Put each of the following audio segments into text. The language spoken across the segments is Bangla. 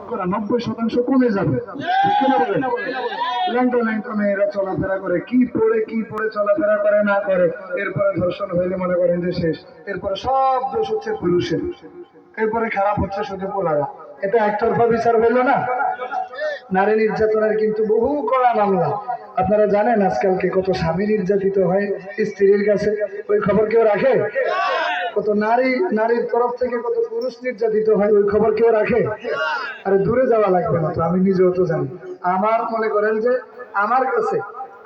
শতকরা 90% কমে যাবে। ল্যাংটা ল্যাংটা মেয়েরা চলাফেরা করে, কি পড়ে চলাফেরা করে না করে, এরপরে ধর্ষণ হইলে মনে করেন যে শেষ। এরপরে সব দোষ হচ্ছে পুরুষের, এরপরে খারাপ হচ্ছে শুধু পোলারা। এটা একতরফা বিচার হইল না? নারী নির্যাতনের কিন্তু বহু কড়া মামলা। আপনারা জানেন আজকালকে কত স্বামী নির্যাতিত হয় স্ত্রীর কাছে, ওই খবর কেউ রাখে? কত নারীর তরফ থেকে কত পুরুষ নির্যাতিত হয়, ওই খবর কেউ রাখে? আরে দূরে যাওয়া লাগবে না তো, আমি নিজেও তো জানি। আমার মনে করেন যে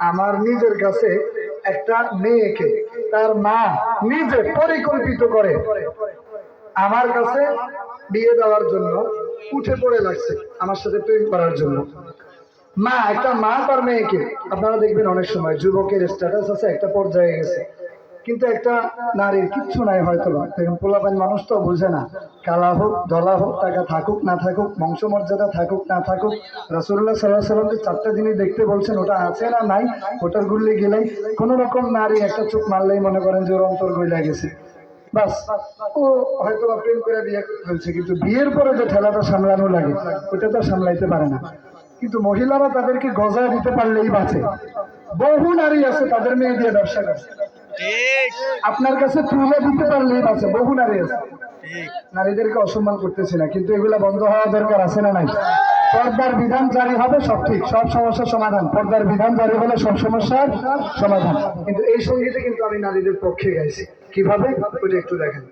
আমার নিজের কাছে একটা মেয়েকে তার মা নিজে পরিকল্পিত করে আমার কাছে বিয়ে দেওয়ার জন্য উঠে পড়ে লাগছে, আমার সাথে প্রেম করার জন্য। একটা মা তার মেয়েকে, আপনারা দেখবেন অনেক সময় যুবকের স্ট্যাটাস আছে একটা পর্যায়ে গেছে, কিন্তু একটা নারীর কিচ্ছু নাই হয়তো বা, দেখুন পোলাপান মানুষ তো বুঝে না, কালা হোক ধলা হোক, টাকা থাকুক না থাকুক, বংশমর্যাদা থাকুক না থাকুক, রাসূলুল্লাহ সাল্লাল্লাহু আলাইহি ওয়াসাল্লাম যে 4টা জিনিস দেখতে বলছেন ওটা আছে না নাই, ওটার গুল্লি গেলেই কোন রকম নারী একটা চোখ মারলেই মনে করেন যে ওর অন্তর গইলা গেছে, বাস ও হয়তো প্রেম করে বিয়ে ফেলছে। কিন্তু বিয়ের পরে যে ঠেলাটা সামলানো লাগে ওটা তো সামলাইতে পারে না। কিন্তু মহিলারা তাদেরকে গজা দিতে পারলেই বাঁচে। বহু নারী আছে তাদের মেয়ে দিয়ে ব্যবসা করে, আপনার কাছে তুলে দিতে পারলেই বাঁচে। বহু নারী আছে। নারীদেরকে অসম্মান করতেছি না, কিন্তু এগুলা বন্ধ হওয়া দরকার আছে না নাই? পর্দার বিধান জারি হবে, সব ঠিক, সব সমস্যার সমাধান। পর্দার বিধান জারি হলে সব সমস্যার সমাধান। কিন্তু এই সঙ্গীতে কিন্তু আমি নারীদের পক্ষে গাইছি। কিভাবে ওইটা একটু দেখেন।